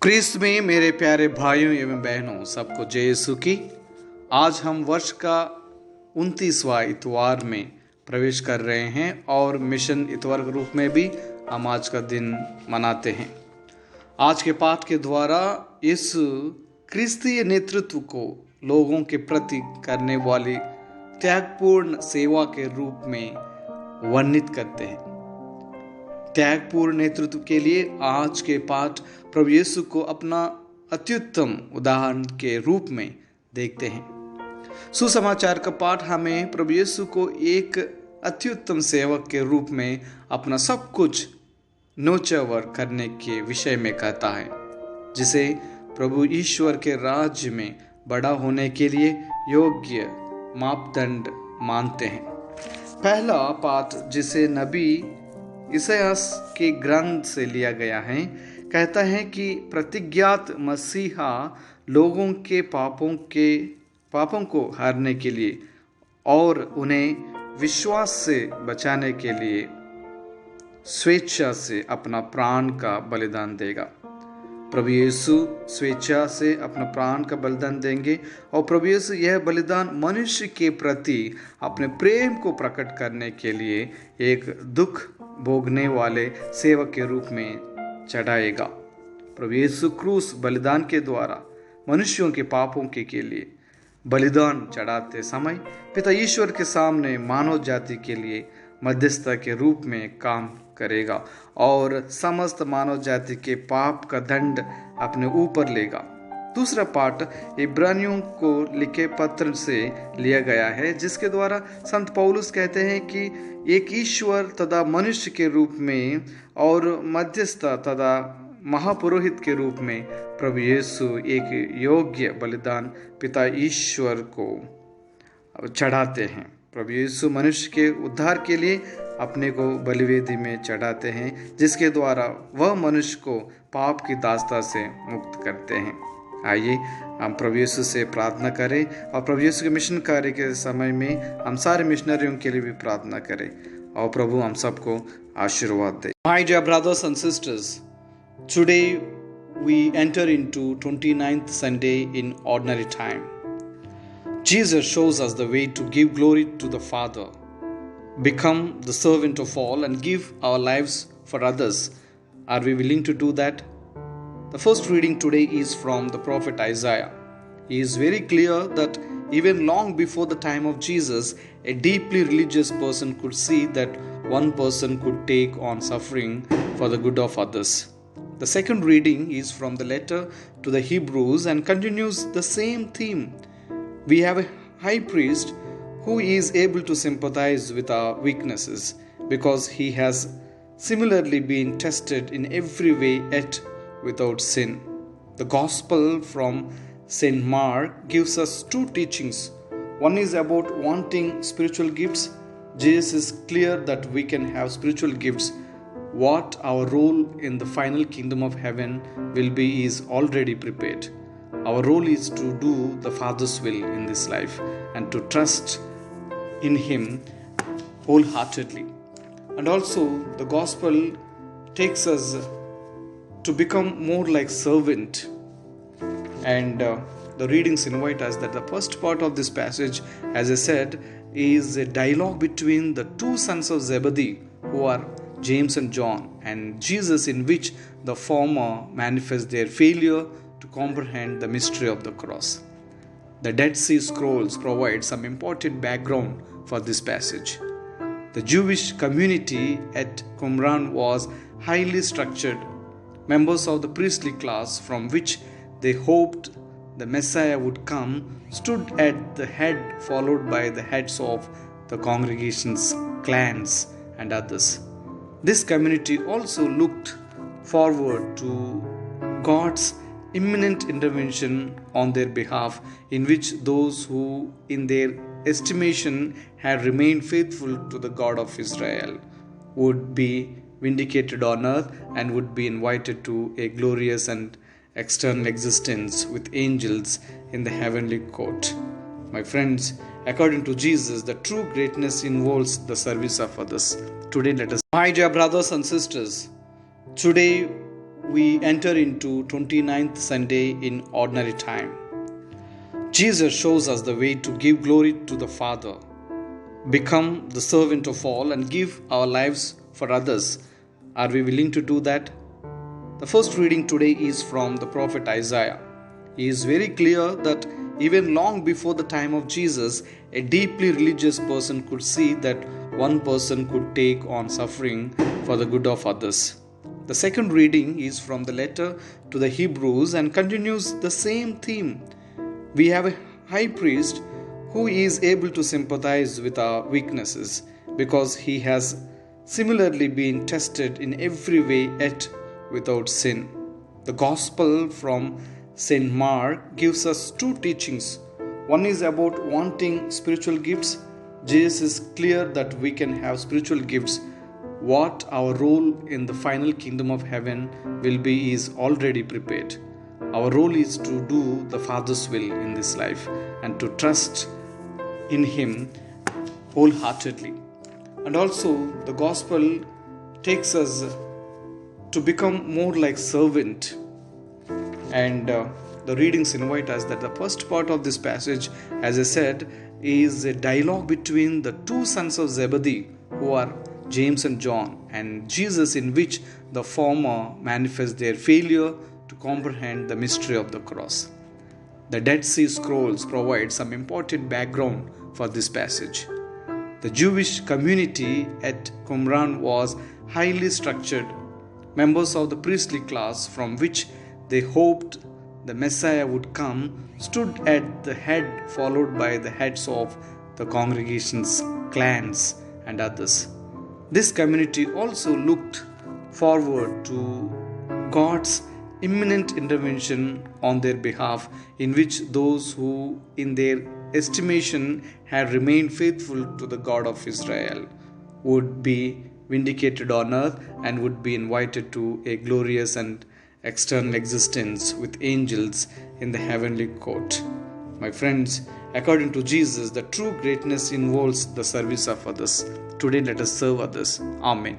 क्रिस्त में मेरे प्यारे भाइयों एवं बहनों, सबको जय यीशु की। आज हम वर्ष का 29वां इतवार में प्रवेश कर रहे हैं और मिशन इतवार के रूप में भी हम आज का दिन मनाते हैं। आज के पाठ के द्वारा इस क्रिस्तीय नेतृत्व को लोगों के प्रति करने वाली त्यागपूर्ण सेवा के रूप में वर्णित करते हैं। त्यागपूर्ण नेतृत्व के लिए आज के पाठ प्रभु यीशु को अपना अत्युत्तम उदाहरण के रूप में देखते हैं। सुसमाचार का पाठ हमें प्रभु यीशु को एक अत्युत्तम सेवक के रूप में अपना सब कुछ न्योछावर करने के विषय में कहता है, जिसे प्रभु ईश्वर के राज्य में बड़ा होने के लिए योग्य मापदंड मानते हैं। पहला पाठ, जिसे नबी इसायास के ग्रंथ से लिया गया है, कहता है कि प्रतिज्ञात मसीहा लोगों के पापों को हारने के लिए और उन्हें विश्वास से बचाने के लिए स्वेच्छा से अपना प्राण का बलिदान देगा। प्रभु यीशु स्वेच्छा से अपना प्राण का बलिदान देंगे और प्रभु यीशु यह बलिदान मनुष्य के प्रति अपने प्रेम को प्रकट करने के लिए एक दुख भोगने वाले सेवक के रूप में चढ़ाएगा। प्रभु यीशु क्रूस बलिदान के द्वारा मनुष्यों के पापों के लिए बलिदान चढ़ाते समय पिता ईश्वर के सामने मानव जाति के लिए मध्यस्थता के रूप में काम करेगा और समस्त मानव जाति के पाप का दंड अपने ऊपर लेगा। दूसरा पाठ इब्रानियों को लिखे पत्र से लिया गया है, जिसके द्वारा संत पौलुस कहते हैं कि एक ईश्वर तथा मनुष्य के रूप में और मध्यस्थ तथा महापुरोहित के रूप में प्रभु यीशु एक योग्य बलिदान पिता ईश्वर को चढ़ाते हैं। प्रभु यीशु मनुष्य के उद्धार के लिए अपने को बलिवेदी में चढ़ाते हैं, जिसके द्वारा वह मनुष्य को पाप की दास्ता से मुक्त करते हैं। आइए हम प्रभु यीशु से प्रार्थना करें और प्रभु यीशु के मिशन कार्य के समय में हम सारे मिशनरियों के लिए भी प्रार्थना करें और प्रभु हम सबको आशीर्वाद दे। My dear brothers and sisters, today we enter into 29th Sunday in ordinary time. Jesus shows us the way to give glory to the Father, become the servant of all, and give our lives for others. Are we willing to do that? The first reading today is from the prophet Isaiah. He is very clear that even long before the time of Jesus, a deeply religious person could see that one person could take on suffering for the good of others. The second reading is from the letter to the Hebrews and continues the same theme. We have a high priest who is able to sympathize with our weaknesses because he has similarly been tested in every way yet without sin. The Gospel from St. Mark gives us two teachings. One is about wanting spiritual gifts. Jesus is clear that we can have spiritual gifts. What our role in the final kingdom of heaven will be is already prepared. Our role is to do the Father's will in this life and to trust in Him wholeheartedly. And also the Gospel takes us to become more like servant, and the readings invite us that the first part of this passage, as I said, is a dialogue between the two sons of Zebedee, who are James and John, and Jesus, in which the former manifests their failure to comprehend the mystery of the cross. The Dead Sea Scrolls provide some important background for this passage. The Jewish community at Qumran was highly structured. Members of the priestly class, from which they hoped the Messiah would come, stood at the head, followed by the heads of the congregations, clans, and others. This community also looked forward to God's imminent intervention on their behalf, in which those who, in their estimation, had remained faithful to the God of Israel would be vindicated on earth and would be invited to a glorious and external existence with angels in the heavenly court. My friends, according to Jesus, the true greatness involves the service of others. Today, let us, my dear brothers and sisters, today we enter into 29th Sunday in ordinary time. Jesus shows us the way to give glory to the Father, become the servant of all, and give our lives for others. Are we willing to do that? The first reading today is from the prophet Isaiah. He is very clear that even long before the time of Jesus, a deeply religious person could see that one person could take on suffering for the good of others. The second reading is from the letter to the Hebrews and continues the same theme. We have a high priest who is able to sympathize with our weaknesses because he has similarly been tested in every way yet without sin. The Gospel from St. Mark gives us two teachings. One is about wanting spiritual gifts. Jesus is clear that we can have spiritual gifts. What our role in the final kingdom of heaven will be is already prepared. Our role is to do the Father's will in this life and to trust in Him wholeheartedly. And also, the Gospel takes us to become more like servant. And the readings invite us that the first part of this passage, as I said, is a dialogue between the two sons of Zebedee, who are James and John, and Jesus, in which the former manifests their failure to comprehend the mystery of the cross. The Dead Sea Scrolls provide some important background for this passage. The Jewish community at Qumran was highly structured. Members of the priestly class, from which they hoped the Messiah would come, stood at the head, followed by the heads of the congregation's clans and others. This community also looked forward to God's imminent intervention on their behalf, in which those who, in their estimation, had remained faithful to the God of Israel would be vindicated on earth and would be invited to a glorious and external existence with angels in the heavenly court. My friends, according to Jesus, the true greatness involves the service of others. Today, let us serve others. Amen.